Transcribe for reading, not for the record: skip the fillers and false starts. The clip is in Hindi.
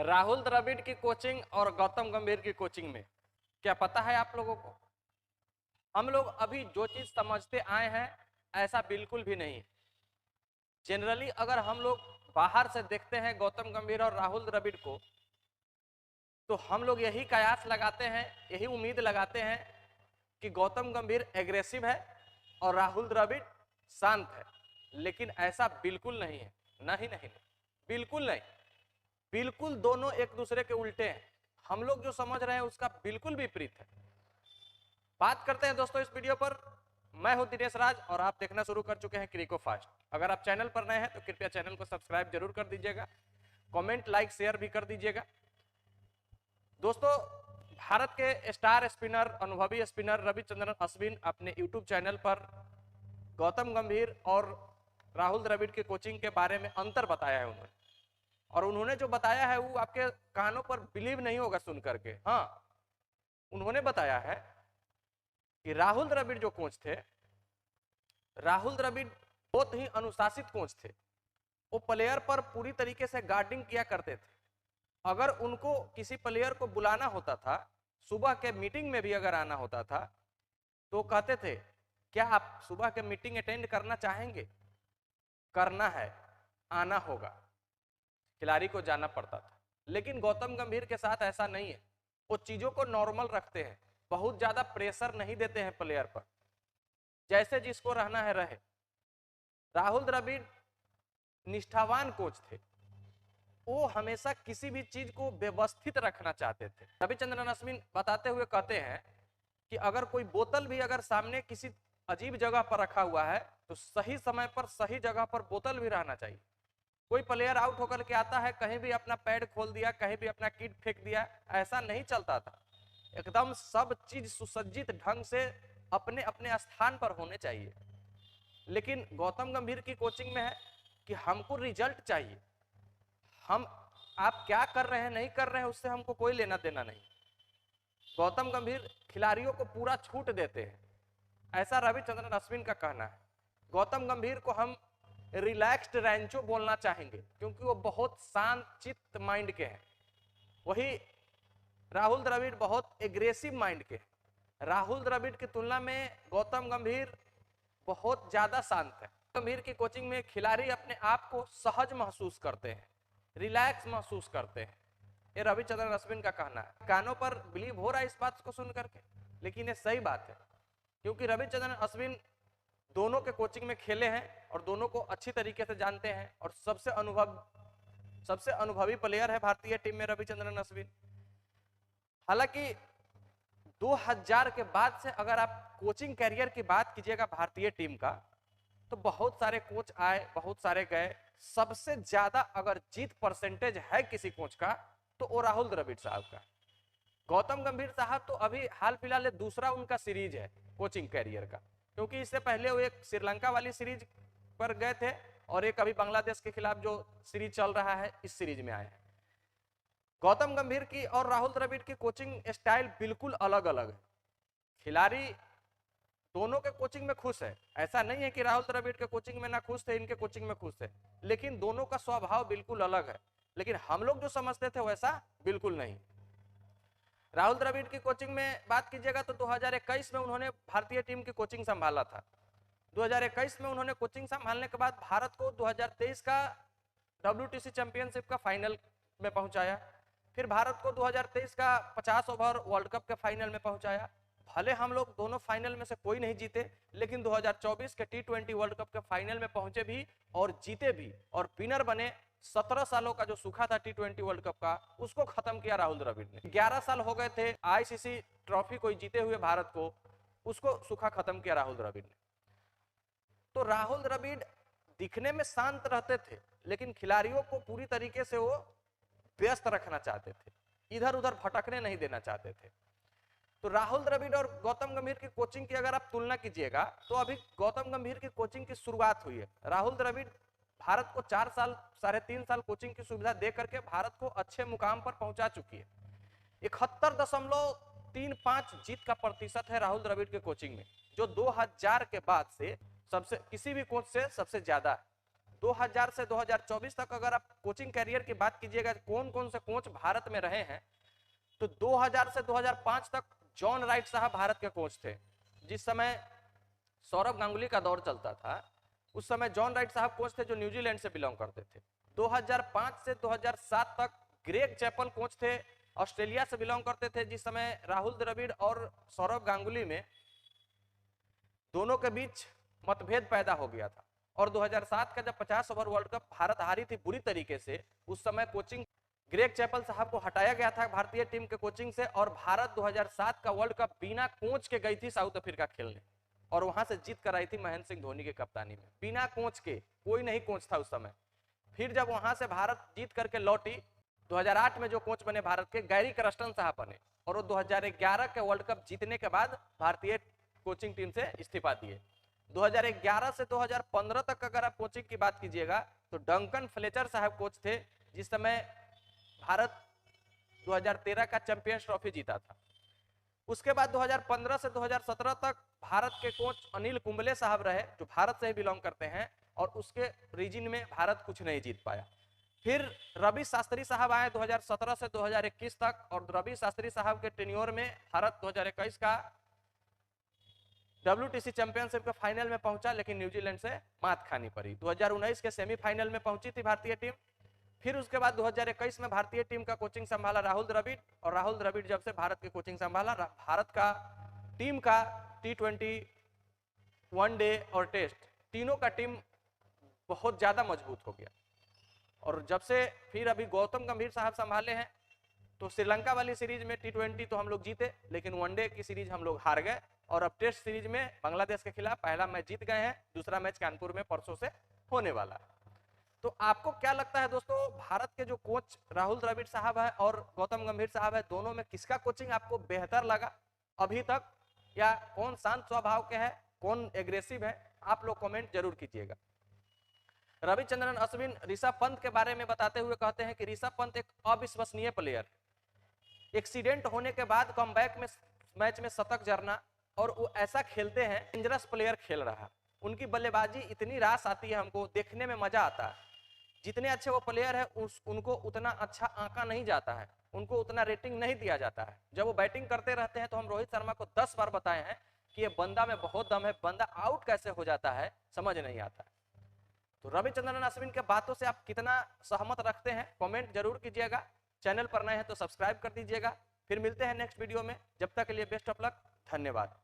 राहुल द्रविड़ की कोचिंग और गौतम गंभीर की कोचिंग में क्या पता है आप लोगों को? हम लोग अभी जो चीज समझते आए हैं ऐसा बिल्कुल भी नहीं। जनरली अगर हम लोग बाहर से देखते हैं गौतम गंभीर और राहुल द्रविड़ को, तो हम लोग यही कयास लगाते हैं, यही उम्मीद लगाते हैं कि गौतम गंभीर एग्रेसिव है और राहुल द्रविड़ शांत है। लेकिन ऐसा बिल्कुल नहीं है। नहीं नहीं, नहीं बिल्कुल नहीं। बिल्कुल दोनों एक दूसरे के उल्टे हैं। हम लोग जो समझ रहे हैं उसका बिल्कुल विपरीत है। बात करते हैं दोस्तों इस वीडियो पर। मैं हूं दिनेश राज और आप देखना शुरू कर चुके हैं क्रिको फास्ट। अगर आप चैनल पर नए हैं तो कृपया चैनल को सब्सक्राइब जरूर कर दीजिएगा, कमेंट लाइक शेयर भी कर दीजिएगा। दोस्तों, भारत के स्टार स्पिनर, अनुभवी स्पिनर रविचंद्रन अश्विन अपने यूट्यूब चैनल पर गौतम गंभीर और राहुल द्रविड़ की कोचिंग के बारे में अंतर बताया है उन्होंने। और उन्होंने जो बताया है वो आपके कानों पर बिलीव नहीं होगा सुन करके। हाँ, उन्होंने बताया है कि राहुल द्रविड़ जो कोच थे, राहुल द्रविड़ बहुत ही अनुशासित कोच थे। वो प्लेयर पर पूरी तरीके से गार्डिंग किया करते थे। अगर उनको किसी प्लेयर को बुलाना होता था, सुबह के मीटिंग में भी अगर आना होता था, तो कहते थे क्या आप सुबह के मीटिंग अटेंड करना चाहेंगे? करना है, आना होगा। खिलाड़ी को जाना पड़ता था। लेकिन गौतम गंभीर के साथ ऐसा नहीं है। वो चीजों को नॉर्मल रखते हैं, बहुत ज्यादा प्रेशर नहीं देते हैं प्लेयर पर, जैसे जिसको रहना है रहे। राहुल द्रविड़ निष्ठावान कोच थे। वो हमेशा किसी भी चीज को व्यवस्थित रखना चाहते थे। रविचंद्रन अश्विन बताते हुए कहते हैं कि अगर कोई बोतल भी अगर सामने किसी अजीब जगह पर रखा हुआ है तो सही समय पर सही जगह पर बोतल भी रहना चाहिए। कोई प्लेयर आउट होकर के आता है, कहीं भी अपना पैड खोल दिया, कहीं भी अपना किट फेंक दिया, ऐसा नहीं चलता था। एकदम सब चीज सुसज्जित ढंग से अपने अपने स्थान पर होने चाहिए। लेकिन गौतम गंभीर की कोचिंग में है कि हमको रिजल्ट चाहिए। हम आप क्या कर रहे हैं नहीं कर रहे हैं उससे हमको कोई लेना देना नहीं। गौतम गंभीर खिलाड़ियों को पूरा छूट देते हैं, ऐसा रविचंद्रन अश्विन का कहना है। गौतम गंभीर को हम रिलैक्स्ड रैंचो बोलना चाहेंगे क्योंकि वो बहुत शांत चित्त माइंड के हैं। वही राहुल द्रविड़ बहुत एग्रेसिव माइंड के हैं। राहुल द्रविड़ की तुलना में गौतम गंभीर बहुत ज्यादा शांत है। गंभीर की कोचिंग में खिलाड़ी अपने आप को सहज महसूस करते हैं, रिलैक्स महसूस करते हैं। ये रविचंद्रन अश्विन का कहना है। कानों पर बिलीव हो रहा है इस बात को सुन करके, लेकिन ये सही बात है क्योंकि रविचंद्रन अश्विन दोनों के कोचिंग में खेले हैं और दोनों को अच्छी तरीके से जानते हैं। और सबसे अनुभवी प्लेयर है भारतीय टीम में रविचंद्रन अश्विन। हालांकि 2000 के बाद से अगर आप कोचिंग कैरियर की बात कीजिएगा भारतीय टीम का, तो बहुत सारे कोच आए, बहुत सारे गए। सबसे ज्यादा अगर जीत परसेंटेज है किसी कोच का तो वो राहुल द्रविड़ साहब का। गौतम गंभीर साहब तो अभी हाल फिलहाल दूसरा उनका सीरीज है कोचिंग कैरियर का, क्योंकि इससे पहले वो एक श्रीलंका वाली सीरीज पर गए थे और एक अभी बांग्लादेश के खिलाफ जो सीरीज चल रहा है इस सीरीज में आए हैं। गौतम गंभीर की और राहुल द्रविड़ की कोचिंग स्टाइल बिल्कुल अलग अलग है। खिलाड़ी दोनों के कोचिंग में खुश है। ऐसा नहीं है कि राहुल द्रविड़ के कोचिंग में ना खुश थे, इनके कोचिंग में खुश थे, लेकिन दोनों का स्वभाव बिल्कुल अलग है। लेकिन हम लोग जो समझते थे वैसा बिल्कुल नहीं। राहुल द्रविड़ की कोचिंग में बात कीजिएगा तो 2021 में उन्होंने भारतीय टीम की कोचिंग संभाला था। 2021 में उन्होंने कोचिंग संभालने के बाद भारत को 2023 का WTC चैंपियनशिप का फाइनल में पहुंचाया। फिर भारत को 2023 का 50 ओवर वर्ल्ड कप के फाइनल में पहुंचाया। भले हम लोग दोनों फाइनल में से कोई नहीं जीते, लेकिन 2024 के T20 वर्ल्ड कप के फाइनल में पहुंचे भी और जीते भी और विनर बने। 17 सालों का जो सूखा था T20 वर्ल्ड कप का, उसको खत्म किया राहुल द्रविड़ ने। 11 साल हो गए थे ICC ट्रॉफी को जीते हुए भारत को, उसको सूखा खत्म किया राहुल द्रविड़ ने। तो राहुल द्रविड़ दिखने में शांत रहते थे, लेकिन खिलाड़ियों को पूरी तरीके से वो व्यस्त रखना चाहते थे, इधर उधर भटकने नहीं देना चाहते थे। तो राहुल द्रविड़ और गौतम गंभीर की कोचिंग की अगर आप तुलना कीजिएगा तो अभी गौतम गंभीर की कोचिंग की शुरुआत हुई है। राहुल द्रविड़ भारत को 4 साल 3.5 साल कोचिंग की सुविधा दे करके भारत को अच्छे मुकाम पर पहुंचा चुकी है। 71.35 जीत का प्रतिशत है राहुल द्रविड़ के कोचिंग में, जो 2000 के बाद से सबसे किसी भी कोच से सबसे ज्यादा है। 2000 से 2024 तक अगर आप कोचिंग कैरियर की बात कीजिएगा, कौन कौन से कोच भारत में रहे हैं, तो 2000 से 2005 तक जॉन राइट साहब भारत के कोच थे। जिस समय सौरव गांगुली का दौर चलता था, उस समय जॉन राइट साहब कोच थे जो न्यूजीलैंड से बिलोंग करते थे। 2005 से 2007 तक ग्रेग चैपल कोच थे, ऑस्ट्रेलिया से बिलोंग करते थे। जिस समय राहुल द्रविड़ और सौरव गांगुली में दोनों के बीच मतभेद पैदा हो गया था, और 2007 का जब 50 ओवर वर्ल्ड कप भारत हारी थी बुरी तरीके से, उस समय कोचिंग ग्रेग चैपल साहब को हटाया गया था भारतीय टीम के कोचिंग से, और भारत 2007 का वर्ल्ड कप बिना कोच के गई थी साउथ अफ्रीका खेलने, और वहां से जीत कर आई थी महेंद्र सिंह धोनी की कप्तानी में, बिना कोच के। कोई नहीं कोच था उस समय। फिर जब वहां से भारत जीत करके लौटी, 2008 में जो कोच बने भारत के, गैरी करस्टन साहब बने, और वो 2011 के वर्ल्ड कप जीतने के बाद भारतीय कोचिंग टीम से इस्तीफा दिए। 2011 से 2015 तक अगर आप कोचिंग की बात कीजिएगा तो डंकन फ्लेचर साहब कोच थे, जिस समय भारत 2013 का चैंपियंस ट्रॉफी जीता था। उसके बाद 2015 से 2017 तक भारत के कोच अनिल कुंबले साहब रहे, जो भारत से ही बिलोंग करते हैं, और उसके रीजन में भारत कुछ नहीं जीत पाया। फिर रवि शास्त्री साहब आए 2017 से 2021 तक, और रवि शास्त्री साहब के टेन्योर में भारत 2021 का WTC चैंपियनशिप के फाइनल में पहुंचा, लेकिन न्यूजीलैंड से मात खानी पड़ी। 2019 के सेमीफाइनल में पहुंची थी भारतीय टीम। फिर उसके बाद 2021 में भारतीय टीम का कोचिंग संभाला राहुल द्रविड़, और राहुल द्रविड़ जब से भारत की कोचिंग संभाला, भारत का टीम का T20, वनडे और टेस्ट तीनों का टीम बहुत ज्यादा मजबूत हो गया। और जब से फिर अभी गौतम गंभीर साहब संभाले हैं, तो श्रीलंका वाली सीरीज में T20 तो हम लोग जीते, लेकिन वनडे की सीरीज हम लोग हार गए, और अब टेस्ट सीरीज में बांग्लादेश के खिलाफ पहला मैच जीत गए हैं, दूसरा मैच कानपुर में परसों से होने वाला है। तो आपको क्या लगता है दोस्तों, भारत के जो कोच राहुल द्रविड़ साहब है और गौतम गंभीर साहब है, दोनों में किसका कोचिंग आपको बेहतर लगा अभी तक, या कौन शांत स्वभाव के है, कौन एग्रेसिव है? आप लोग कमेंट जरूर कीजिएगा। रविचंद्रन अश्विन ऋषभ पंत के बारे में बताते हुए कहते हैं कि ऋषभ पंत एक अविश्वसनीय प्लेयर, एक्सीडेंट होने के बाद कमबैक में मैच में शतक जड़ना, और वो ऐसा खेलते हैं, डेंजरस प्लेयर खेल रहा। उनकी बल्लेबाजी इतनी रास आती है, हमको देखने में मजा आता है। जितने अच्छे वो प्लेयर है उनको उतना अच्छा आंका नहीं जाता है, उनको उतना रेटिंग नहीं दिया जाता है। जब वो बैटिंग करते रहते हैं तो हम रोहित शर्मा को 10 बार बताए हैं कि ये बंदा में बहुत दम है, बंदा आउट कैसे हो जाता है समझ नहीं आता है। तो रविचंद्रन अश्विन के बातों से आप कितना सहमत रखते हैं, कमेंट जरूर कीजिएगा। चैनल पर नए हैं तो सब्सक्राइब कर दीजिएगा। फिर मिलते हैं नेक्स्ट वीडियो में, जब तक के लिए बेस्ट ऑफ लक, धन्यवाद।